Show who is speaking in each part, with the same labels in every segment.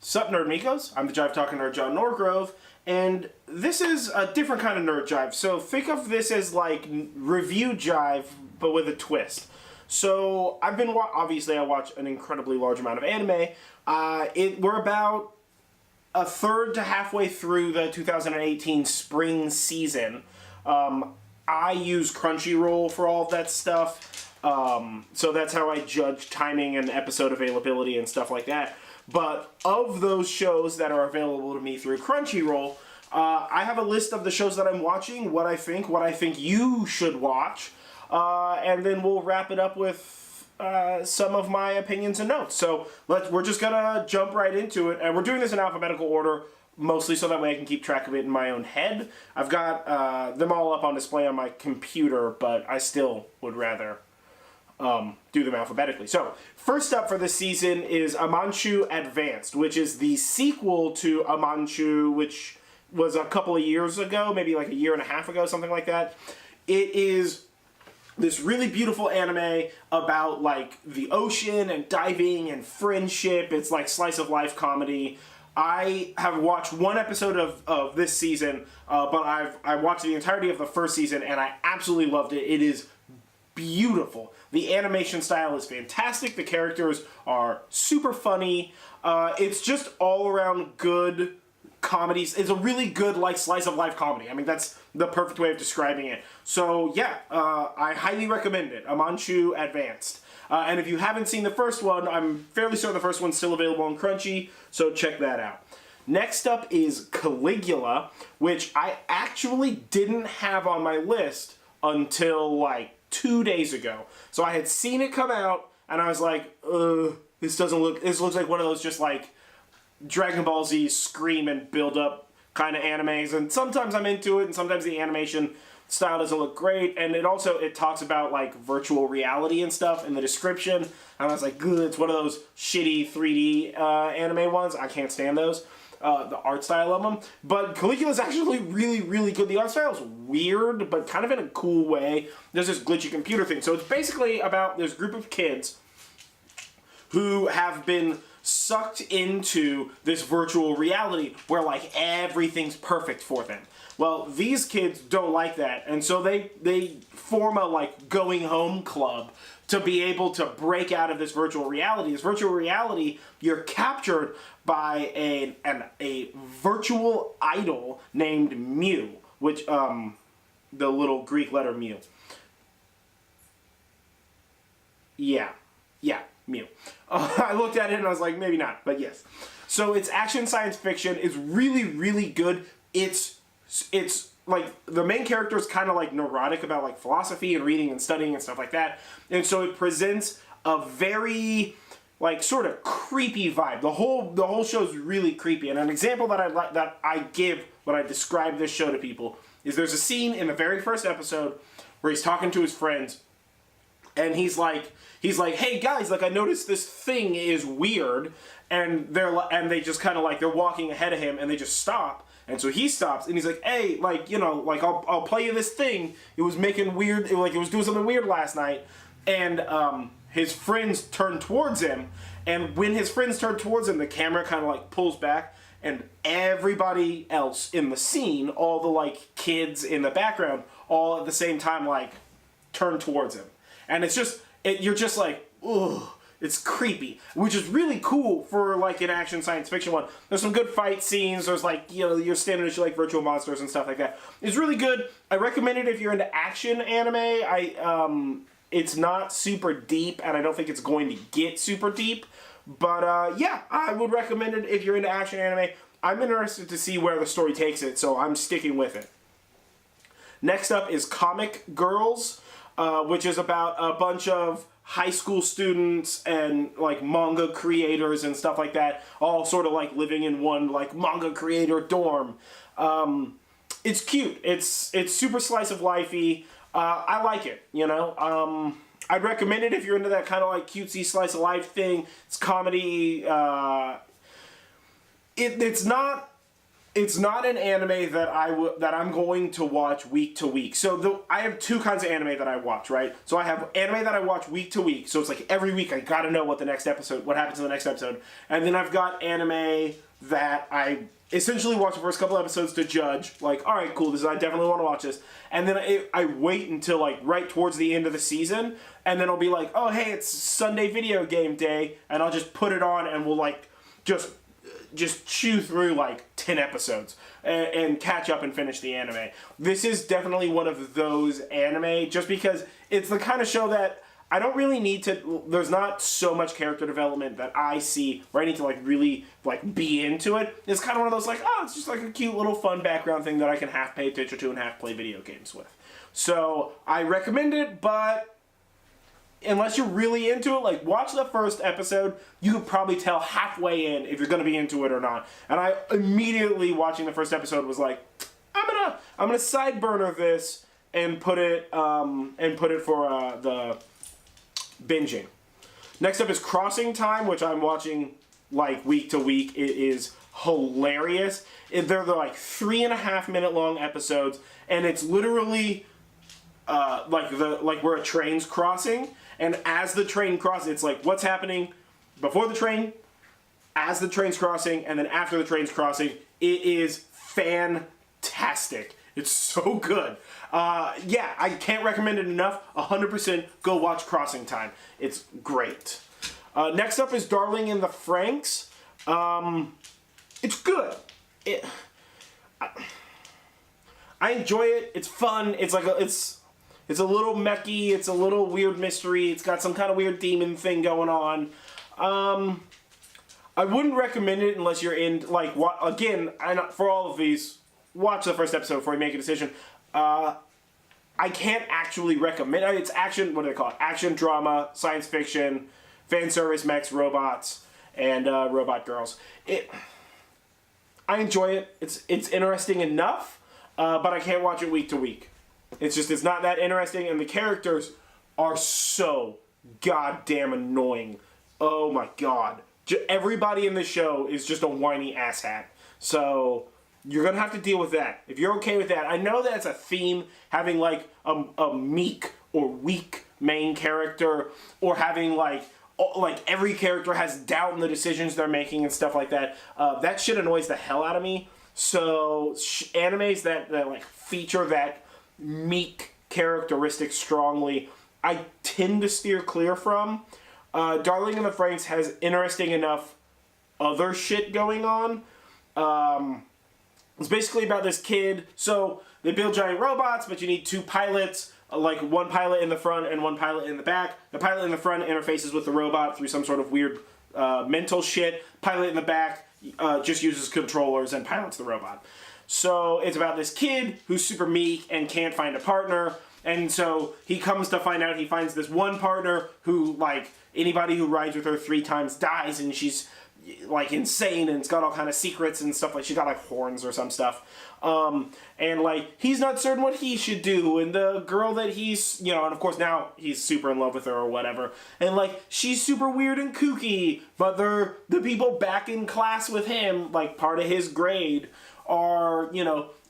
Speaker 1: Sup Nerdmigos, I'm the Jive Talking Nerd John Norgrove, and this is a different kind of Nerd Jive. So think of this as like review Jive, but with a twist. So I've been, obviously I watch an incredibly large amount of anime. We're about a third to halfway through the 2018 spring season. I use Crunchyroll for all of that stuff. So that's how I judge timing and episode availability and stuff like that. But of those shows that are available to me through Crunchyroll, I have a list of the shows that I'm watching, what I think you should watch, and then we'll wrap it up with some of my opinions and notes. So we're just gonna jump right into it, and we're doing this in alphabetical order, mostly so that way I can keep track of it in my own head. I've got them all up on display on my computer, but I still would rather do them alphabetically. So, first up for this season is Amon Chu Advanced, which is the sequel to Amanchu, which was a couple of years ago, maybe like a year and a half ago, something like that. It is this really beautiful anime about like the ocean and diving and friendship. It's like slice of life comedy. I have watched one episode of this season, but I watched the entirety of the first season and I absolutely loved it. It is beautiful. The animation style is fantastic. The characters are super funny. It's just all around good comedies. It's a really good like slice of life comedy. I mean, that's the perfect way of describing it. So yeah, I highly recommend it. Amon Chu Advanced. And if you haven't seen the first one, I'm fairly certain the first one's still available on Crunchy, so check that out. Next up is Caligula, which I actually didn't have on my list until like 2 days ago. So I had seen it come out, and I was like, this looks like one of those just like Dragon Ball Z scream and build up kind of animes, and sometimes I'm into it, and sometimes the animation style doesn't look great, and it talks about like virtual reality and stuff in the description, and I was like, good, it's one of those shitty 3D anime ones. I can't stand those. The art style of them. But Caligula is actually really, really good. The art style is weird, but kind of in a cool way. There's this glitchy computer thing. So it's basically about this group of kids who have been sucked into this virtual reality where like everything's perfect for them. Well, these kids don't like that, and so they form a like going home club to be able to break out of this virtual reality. This virtual reality, you're captured by a virtual idol named Mew, which, the little Greek letter Mew. Yeah, Mew. I looked at it and I was like, maybe not, but yes. So it's action science fiction. It's really, really good. It's like, the main character is kind of like neurotic about like philosophy and reading and studying and stuff like that. And so it presents a very like sort of creepy vibe. The whole show is really creepy. And an example that I give when I describe this show to people is there's a scene in the very first episode where he's talking to his friends, and he's like, hey guys, like I noticed this thing is weird, and they just kind of like, they're walking ahead of him and they just stop. And so he stops, and he's like, hey, like, you know, like, I'll play you this thing. It was making weird, it was doing something weird last night. And his friends turn towards him, and when his friends turn towards him, the camera kind of, like, pulls back, and everybody else in the scene, all the, like, kids in the background, all at the same time, like, turn towards him. And it's just, you're just like, ugh. It's creepy, which is really cool for like an action science fiction one. There's some good fight scenes. There's like, you know, your standard like virtual monsters and stuff like that. It's really good. I recommend it if you're into action anime. It's not super deep, and I don't think it's going to get super deep. But yeah, I would recommend it if you're into action anime. I'm interested to see where the story takes it, so I'm sticking with it. Next up is Comic Girls, which is about a bunch of high school students and like manga creators and stuff like that, all sort of like living in one like manga creator dorm. It's cute. It's super slice of lifey. I like it, you know. I'd recommend it if you're into that kind of like cutesy slice of life thing. It's comedy. It's not It's not an anime that I'm going to watch week to week. So I have two kinds of anime that I watch, right? So I have anime that I watch week to week. So it's like every week I gotta know what happens in the next episode. And then I've got anime that I essentially watch the first couple episodes to judge. Like, all right, cool, I definitely want to watch this. And then I wait until like right towards the end of the season, and then I'll be like, oh hey, it's Sunday video game day, and I'll just put it on and we'll like just chew through like 10 episodes and catch up and finish the anime. This is definitely one of those anime, just because it's the kind of show that I don't really need to, there's not so much character development that I see where I need to like really like be into it. It's kind of one of those like, oh, it's just like a cute little fun background thing that I can half pay attention to and half play video games with. So I recommend it, but unless you're really into it, like watch the first episode. You could probably tell halfway in if you're going to be into it or not. And I immediately, watching the first episode, was like, I'm gonna side burner this and put it for the binging. Next up is Crossing Time, which I'm watching like week to week. It is hilarious. They're like 3.5 minute long episodes, and it's literally like where a train's crossing. And as the train crosses, it's like what's happening before the train, as the train's crossing, and then after the train's crossing. It is fantastic. It's so good. Yeah, I can't recommend it enough. 100% go watch Crossing Time. It's great. Next up is Darling in the Franxx. It's good. I enjoy it. It's fun. It's like it's a little mechy, it's a little weird mystery, it's got some kind of weird demon thing going on. I wouldn't recommend it unless you're in, like, again, for all of these, watch the first episode before you make a decision. I can't actually recommend it. It's action, what do they call it? Action, drama, science fiction, fan service, mechs, robots, and robot girls. I enjoy it. It's interesting enough, but I can't watch it week to week. It's not that interesting, and the characters are so goddamn annoying. Oh my god. Everybody in the show is just a whiny asshat. So, you're gonna have to deal with that. If you're okay with that, I know that's a theme, having like a meek or weak main character, or having like every character has doubt in the decisions they're making and stuff like that. That shit annoys the hell out of me. So, animes that like feature that meek characteristic strongly, I tend to steer clear from. Darling in the Franxx has interesting enough other shit going on. It's basically about this kid. So they build giant robots, but you need two pilots, like one pilot in the front and one pilot in the back. The pilot in the front interfaces with the robot through some sort of weird mental shit. Pilot in the back just uses controllers and pilots the robot. So it's about this kid who's super meek and can't find a partner. And so he comes to find out he finds this one partner who, like, anybody who rides with her 3 times dies, and she's, like, insane, and it's got all kind of secrets and stuff. Like, she's got, like, horns or some stuff. And, like, he's not certain what he should do, and the girl that he's, and of course now he's super in love with her or whatever. And, like, she's super weird and kooky, but the people back in class with him, like, part of his grade, are,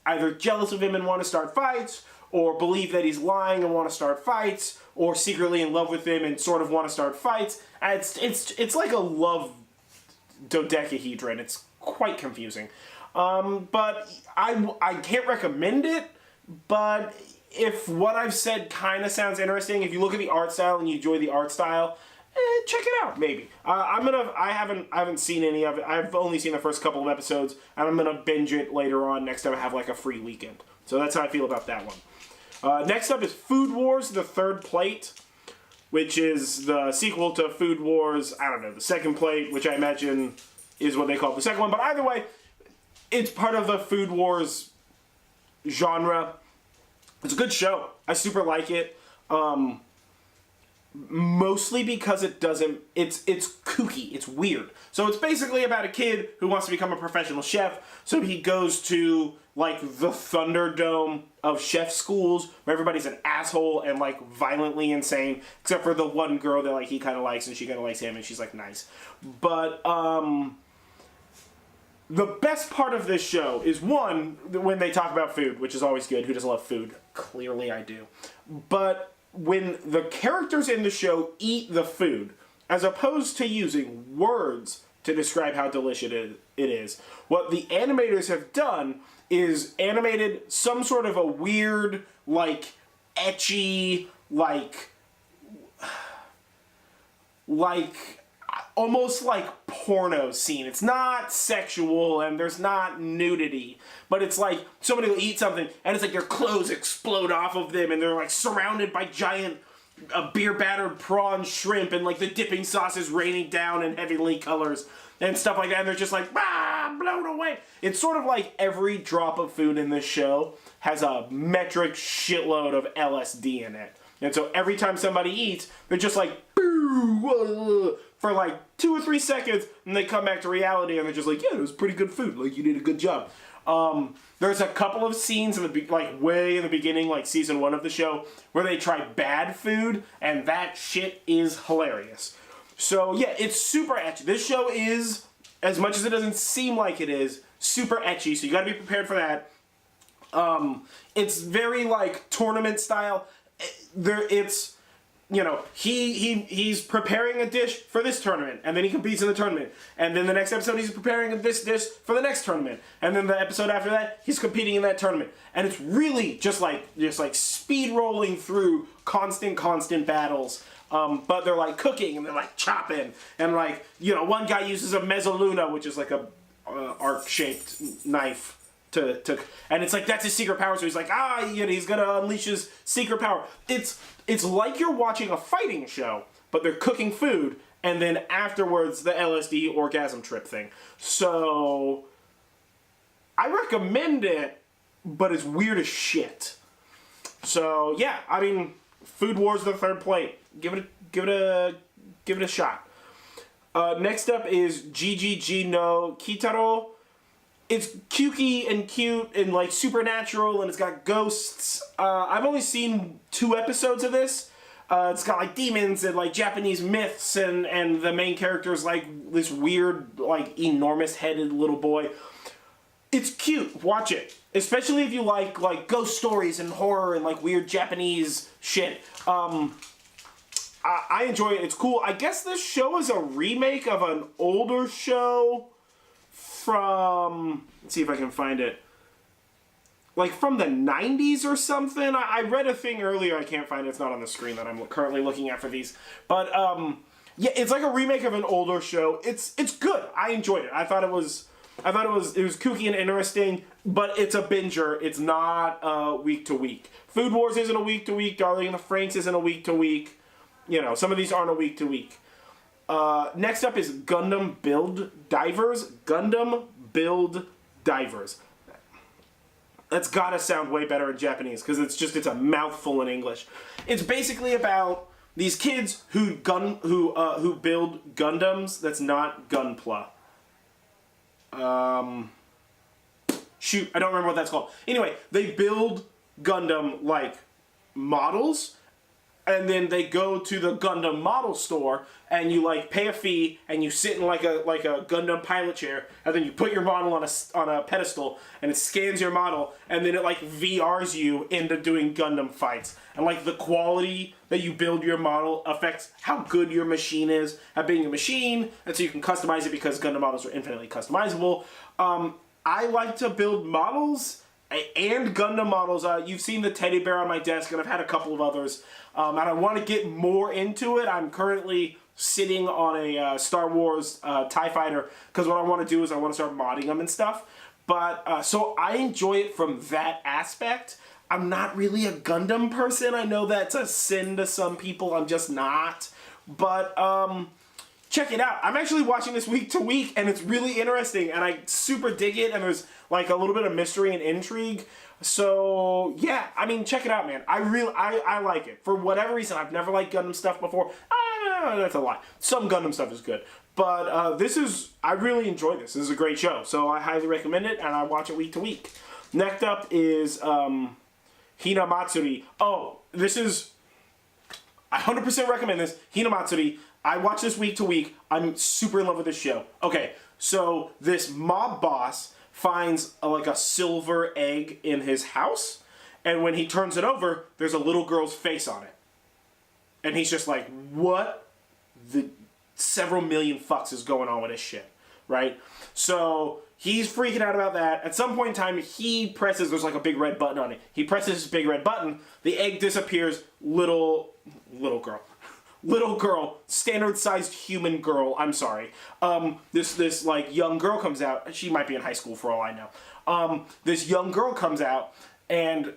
Speaker 1: either jealous of him and want to start fights, or believe that he's lying and want to start fights, or secretly in love with him and sort of want to start fights. And it's like a love dodecahedron. It's quite confusing. But I can't recommend it, but if what I've said kind of sounds interesting, if you look at the art style and you enjoy the art style, check it out, maybe. I haven't seen any of it. I've only seen the first couple of episodes, and I'm gonna binge it later on next time I have like a free weekend. So that's how I feel about that one. Next up is Food Wars: The Third Plate, which is the sequel to Food Wars, I don't know, The Second Plate, which I imagine is what they call the second one. But either way, it's part of the Food Wars genre. It's a good show. I super like it. Mostly because it's kooky, it's weird. So it's basically about a kid who wants to become a professional chef, so he goes to, like, the Thunderdome of chef schools, where everybody's an asshole and, like, violently insane, except for the one girl that, like, he kind of likes, and she kind of likes him, and she's, like, nice. But, the best part of this show is, one, when they talk about food, which is always good. Who doesn't love food? Clearly I do. But when the characters in the show eat the food, as opposed to using words to describe how delicious it is, what the animators have done is animated some sort of a weird, like, ecchi, like almost like porno scene. It's not sexual and there's not nudity, but it's like somebody will eat something and it's like their clothes explode off of them and they're like surrounded by giant beer battered prawn shrimp and like the dipping sauce is raining down in heavenly colors and stuff like that, and they're just like, blown away. It's sort of like every drop of food in this show has a metric shitload of LSD in it. And so every time somebody eats, they're just like, boo, for like 2 or 3 seconds, and they come back to reality, and they're just like, yeah, it was pretty good food. Like, you did a good job. There's a couple of scenes in the like way in the beginning, like season 1 of the show, where they try bad food, and that shit is hilarious. So yeah, it's super ecchi. This show is, as much as it doesn't seem like it is, super ecchi. So you got to be prepared for that. It's very like tournament style. It's, you know, he's preparing a dish for this tournament, and then he competes in the tournament, and then the next episode he's preparing this dish for the next tournament, and then the episode after that he's competing in that tournament, and it's really just like speed rolling through constant battles. But they're like cooking and they're like chopping, and like, you know, one guy uses a mezzaluna, which is like a arc-shaped knife. And it's like, that's his secret power, so he's like, you know, he's gonna unleash his secret power. It's like you're watching a fighting show, but they're cooking food, and then afterwards the LSD orgasm trip thing. So I recommend it, but it's weird as shit. So yeah, I mean, Food Wars the Third Plate. Give it a shot. Next up is GeGeGe no Kitaro. It's kooky and cute and like supernatural, and it's got ghosts. I've only seen 2 episodes of this. It's got like demons and like Japanese myths, and the main character is like this weird, like enormous headed little boy. It's cute. Watch it. Especially if you like ghost stories and horror and like weird Japanese shit. I enjoy it. It's cool. I guess this show is a remake of an older show from, let's see if I can find it, like from the 90s or something. I read a thing earlier. I can't find it. It's not on the screen that I'm currently looking at for these. But yeah, it's like a remake of an older show. It's good. I enjoyed it. I thought it was kooky and interesting, but it's a binger. It's not week to week. Food Wars isn't a week to week. Darling in the Franxx isn't a week to week. You know, some of these aren't a week to week. Next up is Gundam Build Divers. Gundam Build Divers. That's gotta sound way better in Japanese, because it's a mouthful in English. It's basically about these kids who build Gundams that's not Gunpla. Shoot, I don't remember what that's called. Anyway, they build Gundam like models, and then they go to the Gundam model store, and you like pay a fee, and you sit in like a Gundam pilot chair, and then you put your model on a pedestal, and it scans your model, and then it like VRs you into doing Gundam fights. And like the quality that you build your model affects how good your machine is at being a machine, and so you can customize it because Gundam models are infinitely customizable. I like to build models and Gundam models. You've seen the teddy bear on my desk, and I've had a couple of others. And I want to get more into it. I'm currently sitting on a Star Wars TIE Fighter, because what I want to do is I want to start modding them and stuff. But, so I enjoy it from that aspect. I'm not really a Gundam person. I know that's a sin to some people. I'm just not. But, check it out. I'm actually watching this week to week, and it's really interesting, and I super dig it, and there's like a little bit of mystery and intrigue. So yeah, I mean, check it out, man. I like it. For whatever reason, I've never liked Gundam stuff before. That's a lie. Some Gundam stuff is good, but I really enjoy this. This is a great show, so I highly recommend it, and I watch it week to week. Next up is Hina Matsuri. Oh, I 100% recommend this. Hina Matsuri. I watch this week to week. I'm super in love with this show. Okay, So this mob boss finds like a silver egg in his house, and when he turns it over, there's a little girl's face on it. And he's just like, what the several million fucks is going on with this shit, right? So he's freaking out about that. At some point in time, he presses, there's like a big red button on it. He presses this big red button, the egg disappears, little girl, standard-sized human girl, I'm sorry. This like young girl comes out. She might be in high school for all I know. This young girl comes out and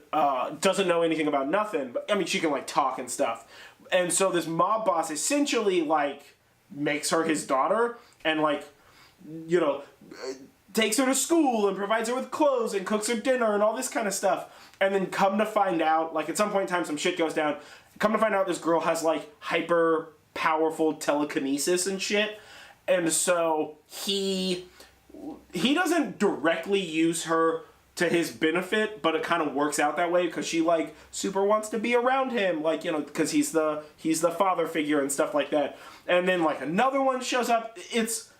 Speaker 1: doesn't know anything about nothing. But I mean, she can like talk and stuff. And so this mob boss essentially like makes her his daughter and like, you know, takes her to school and provides her with clothes and cooks her dinner and all this kind of stuff. And then come to find out, like at some point in time, some shit goes down. Come to find out this girl has like hyper powerful telekinesis and shit. And so he doesn't directly use her to his benefit, but it kind of works out that way because she like super wants to be around him, like, you know, because he's the father figure and stuff like that. And then like another one shows up. It's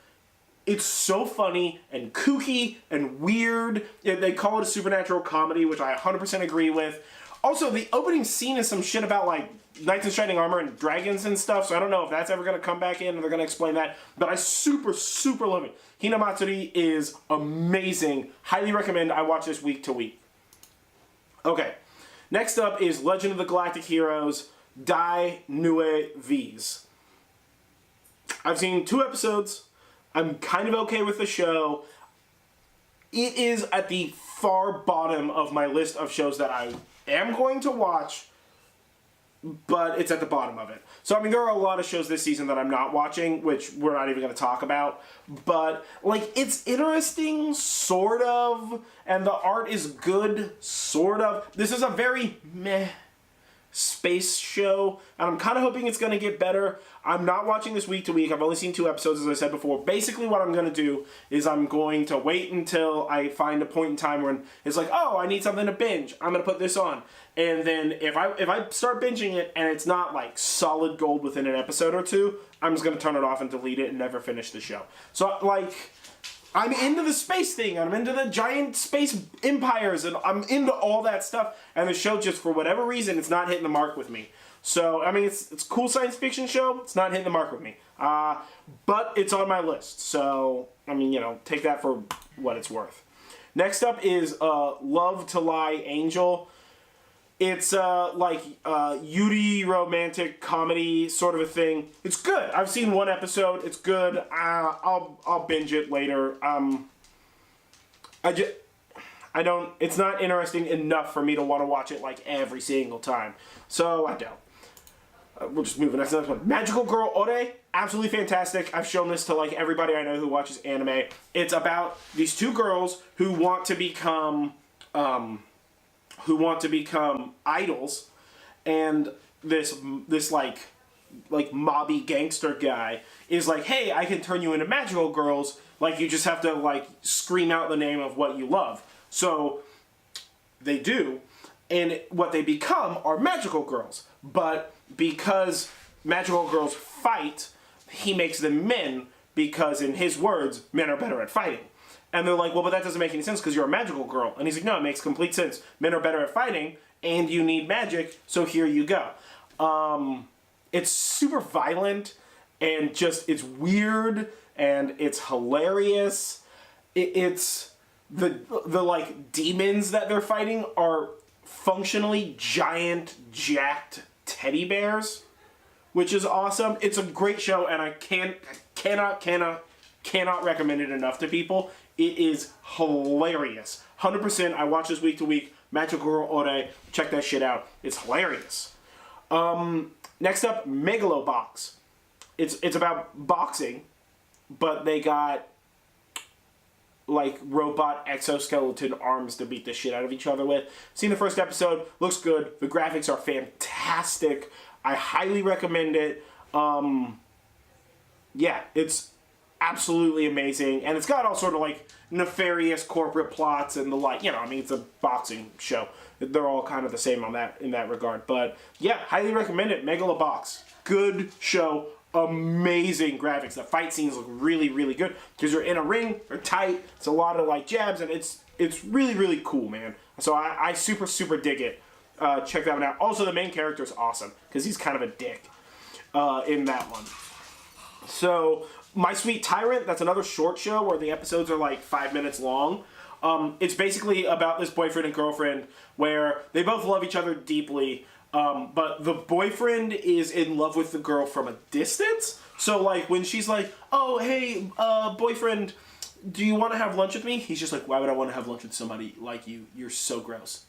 Speaker 1: so funny and kooky and weird. They call it a supernatural comedy, which I 100% agree with. Also, the opening scene is some shit about like knights in shining armor and dragons and stuff, so I don't know if that's ever going to come back in or they're going to explain that, but I super, super love it. Hinamatsuri is amazing. Highly recommend I watch this week to week. Okay, next up is Legend of the Galactic Heroes, Die Neue Vs. I've seen 2 episodes. I'm kind of okay with the show. It is at the far bottom of my list of shows that I am going to watch, but it's at the bottom of it. So, I mean, there are a lot of shows this season that I'm not watching, which we're not even going to talk about, but, like, it's interesting, sort of, and the art is good, sort of. This is a very meh space show, and I'm kind of hoping it's going to get better. I'm not watching this week to week. I've only seen 2 episodes, as I said before. Basically, what I'm going to do is I'm going to wait until I find a point in time when it's like, oh, I need something to binge. I'm going to put this on. And then if I start binging it and it's not like solid gold within an episode or 2, I'm just going to turn it off and delete it and never finish the show. So, like, I'm into the space thing, and I'm into the giant space empires, and I'm into all that stuff, and the show just, for whatever reason, it's not hitting the mark with me. So, I mean, it's a cool science fiction show, it's not hitting the mark with me. But it's on my list, so, I mean, you know, take that for what it's worth. Next up is Love to Lie Angel. It's like Yuri romantic comedy sort of a thing. It's good. I've seen 1 episode. It's good. I'll binge it later. It's not interesting enough for me to want to watch it like every single time. So I don't. We'll just move on. That's the next one. Magical Girl Ore, absolutely fantastic. I've shown this to like everybody I know who watches anime. It's about these 2 girls who want to become idols, and this like mobby gangster guy is like, hey, I can turn you into magical girls, like you just have to like scream out the name of what you love. So they do, and what they become are magical girls, but because magical girls fight, he makes them men, because in his words, men are better at fighting. And they're like, well, but that doesn't make any sense because you're a magical girl. And he's like, no, it makes complete sense. Men are better at fighting, and you need magic, so here you go. It's super violent, and just, it's weird, and it's hilarious. It's, the like, demons that they're fighting are functionally giant, jacked teddy bears, which is awesome. It's a great show, and I cannot recommend it enough to people. It is hilarious. 100%. I watch this week to week. Magical Girl Ore. Check that shit out. It's hilarious. Next up, Megalo Box. It's about boxing, but they got like robot exoskeleton arms to beat the shit out of each other with. Seen the first episode. Looks good. The graphics are fantastic. I highly recommend it. Yeah, it's absolutely amazing, and it's got all sort of like nefarious corporate plots and the like. You know, I mean, it's a boxing show. They're all kind of the same on that in that regard. But yeah, highly recommend it. Megalo Box, good show. amazing graphics. The fight scenes look really, really good because you're in a ring, they're tight, it's a lot of like jabs, and it's really, really cool, man. So I super, super dig it. Check that one out. Also, the main character is awesome because he's kind of a dick in that one. So, My Sweet Tyrant, that's another short show where the episodes are like 5 minutes long. It's basically about this boyfriend and girlfriend where they both love each other deeply, but the boyfriend is in love with the girl from a distance. So, like, when she's like, oh, hey, boyfriend, do you want to have lunch with me? He's just like, why would I want to have lunch with somebody like you? You're so gross.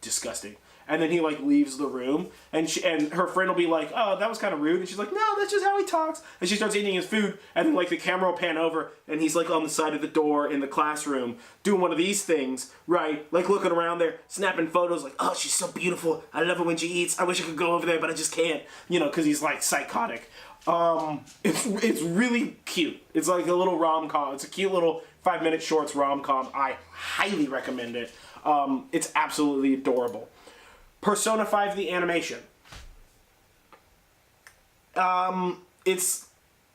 Speaker 1: Disgusting. And then he, like, leaves the room, and her friend will be like, oh, that was kind of rude. And she's like, no, that's just how he talks. And she starts eating his food, and then, like, the camera will pan over, and he's, like, on the side of the door in the classroom doing one of these things, right? Like, looking around there, snapping photos, like, oh, she's so beautiful. I love her when she eats. I wish I could go over there, but I just can't. You know, because he's, like, psychotic. It's really cute. It's like a little rom-com. It's a cute little 5-minute shorts rom-com. I highly recommend it. It's absolutely adorable. Persona5 the Animation. It's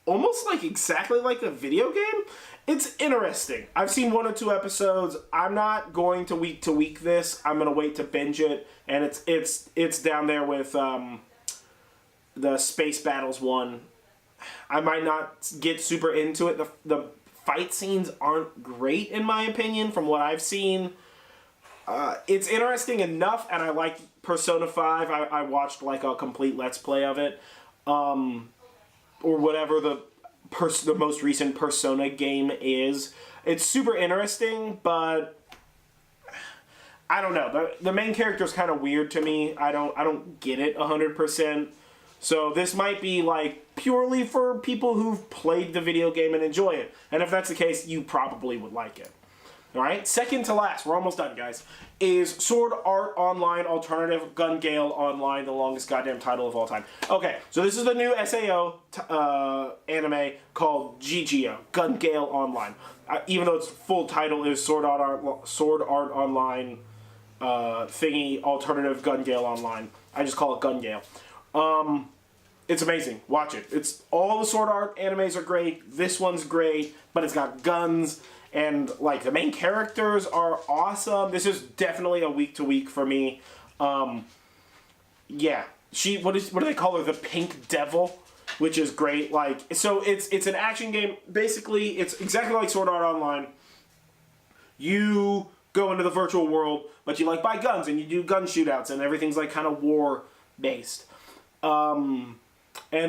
Speaker 1: almost like exactly like a video game. It's interesting. I've seen 1 or 2 episodes. I'm not going to week this. I'm gonna wait to binge it, and it's down there with the Space Battles one. I might not get super into it. The fight scenes aren't great in my opinion from what I've seen. It's interesting enough, and I like Persona 5. I watched like a complete Let's Play of it, or whatever the most recent Persona game is. It's super interesting, but I don't know. The main character is kind of weird to me. I don't get it 100%. So this might be like purely for people who've played the video game and enjoy it. And if that's the case, you probably would like it. Alright, second to last, we're almost done, guys, is Sword Art Online Alternative Gun Gale Online, the longest goddamn title of all time. Okay, so this is the new SAO anime called GeGeGe, Gun Gale Online. Even though its full title is Sword Art Online thingy Alternative Gun Gale Online. I just call it Gun Gale. It's amazing. Watch it. It's all the Sword Art animes are great. This one's great, but it's got guns. And, like, the main characters are awesome. This is definitely a week-to-week for me. Yeah. What do they call her? The Pink Devil, which is great. Like, so it's an action game. Basically, it's exactly like Sword Art Online. You go into the virtual world, but you, like, buy guns, and you do gun shootouts, and everything's, like, kind of war-based. And,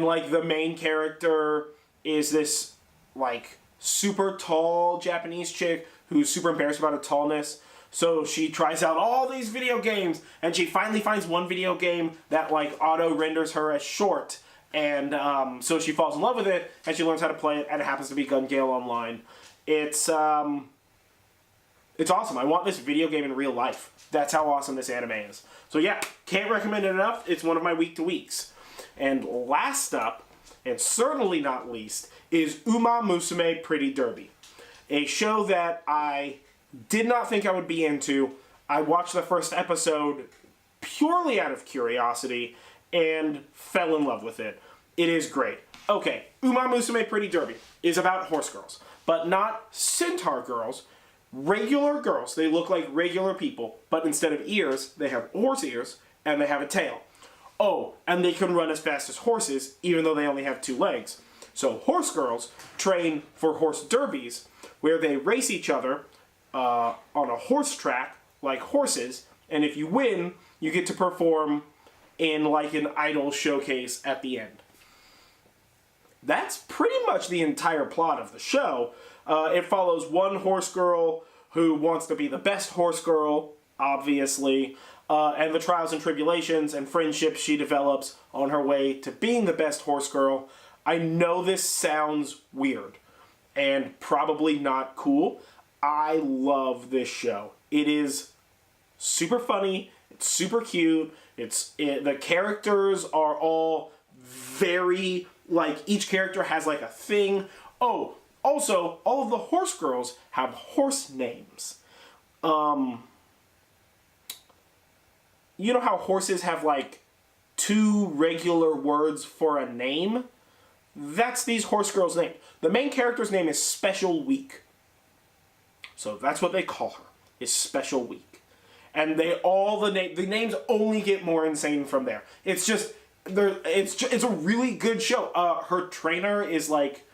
Speaker 1: like, the main character is this, like, super tall Japanese chick who's super embarrassed about her tallness. So she tries out all these video games, and she finally finds one video game that like auto renders her as short. And so she falls in love with it, and she learns how to play it, and it happens to be Gun Gale Online. It's awesome. I want this video game in real life. That's how awesome this anime is. So yeah, can't recommend it enough. It's one of my week-to-weeks. And last up, and certainly not least, is Umamusume Pretty Derby. A show that I did not think I would be into. I watched the first episode purely out of curiosity and fell in love with it. It is great. Okay, Umamusume Pretty Derby is about horse girls, but not centaur girls, regular girls. They look like regular people, but instead of ears, they have horse ears, and they have a tail. Oh, and they can run as fast as horses, even though they only have 2 legs. So horse girls train for horse derbies, where they race each other on a horse track, like horses, and if you win, you get to perform in like an idol showcase at the end. That's pretty much the entire plot of the show. It follows one horse girl who wants to be the best horse girl, obviously, and the trials and tribulations and friendships she develops on her way to being the best horse girl. I know this sounds weird and probably not cool. I love this show. It is super funny. It's super cute. The characters are all very, like, each character has, like, a thing. Oh, also, all of the horse girls have horse names. You know how horses have, like, 2 regular words for a name? That's these horse girls' name. The main character's name is Special Week. So that's what they call her, is Special Week. And the names only get more insane from there. It's just, it's a really good show. Her trainer is like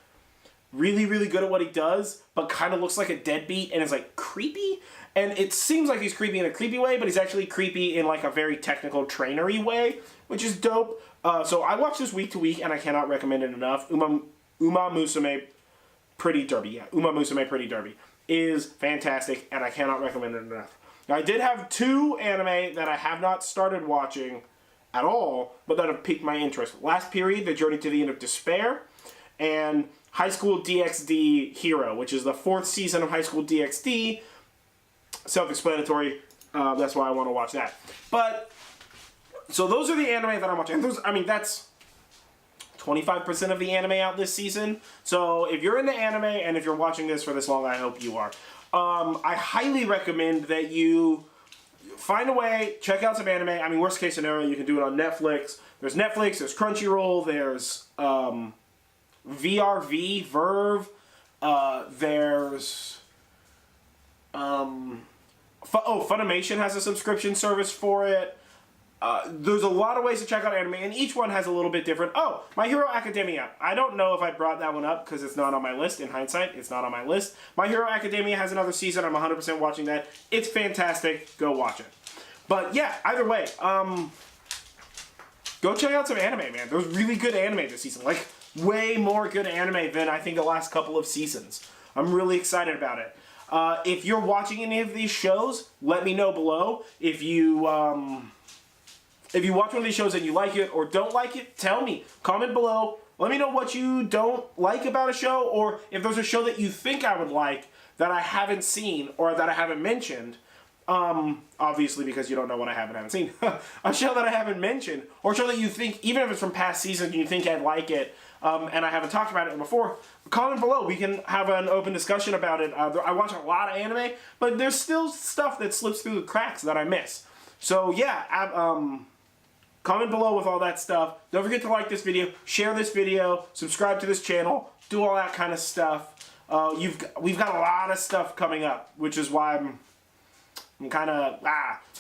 Speaker 1: really, really good at what he does, but kind of looks like a deadbeat and is like creepy. And it seems like he's creepy in a creepy way, but he's actually creepy in like a very technical trainery way, which is dope. So I watch this week to week, and I cannot recommend it enough. Umamusume Pretty Derby, yeah, Umamusume Pretty Derby is fantastic, and I cannot recommend it enough. Now, I did have 2 anime that I have not started watching at all, but that have piqued my interest. Last Period, The Journey to the End of Despair, and High School DxD Hero, which is the 4th season of High School DxD. Self-explanatory. That's why I want to watch that. But, so those are the anime that I'm watching. And I mean, that's 25% of the anime out this season. So if you're into anime and if you're watching this for this long, I hope you are. I highly recommend that you find a way, check out some anime. I mean, worst case scenario, you can do it on Netflix. There's Netflix, there's Crunchyroll, there's VRV, Verve, there's Funimation has a subscription service for it. There's a lot of ways to check out anime, and each one has a little bit different. Oh, My Hero Academia. I don't know if I brought that one up because it's not on my list. In hindsight, it's not on my list. My Hero Academia has another season. I'm 100% watching that. It's fantastic. Go watch it. But yeah, either way, go check out some anime, man. There's really good anime this season. Like, way more good anime than I think the last couple of seasons. I'm really excited about it. If you're watching any of these shows, let me know below. If you watch one of these shows and you like it or don't like it, tell me. Comment below. Let me know what you don't like about a show, or if there's a show that you think I would like that I haven't seen or that I haven't mentioned. Obviously because you don't know what I haven't seen. A show that I haven't mentioned, or a show that you think, even if it's from past seasons, you think I'd like it, and I haven't talked about it before, comment below. We can have an open discussion about it. I watch a lot of anime, but there's still stuff that slips through the cracks that I miss. So yeah, comment below with all that stuff. Don't forget to like this video, share this video, subscribe to this channel, do all that kind of stuff. We've got a lot of stuff coming up, which is why I'm kind of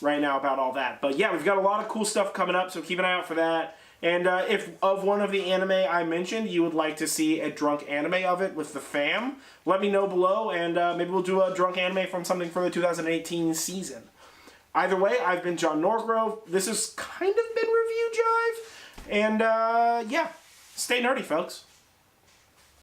Speaker 1: right now about all that. But yeah, we've got a lot of cool stuff coming up, so keep an eye out for that. And if of one of the anime I mentioned, you would like to see a drunk anime of it with the fam, let me know below, and maybe we'll do a drunk anime from something for the 2018 season. Either way, I've been John Norgrove. This has kind of been Review Jive. And yeah, stay nerdy, folks.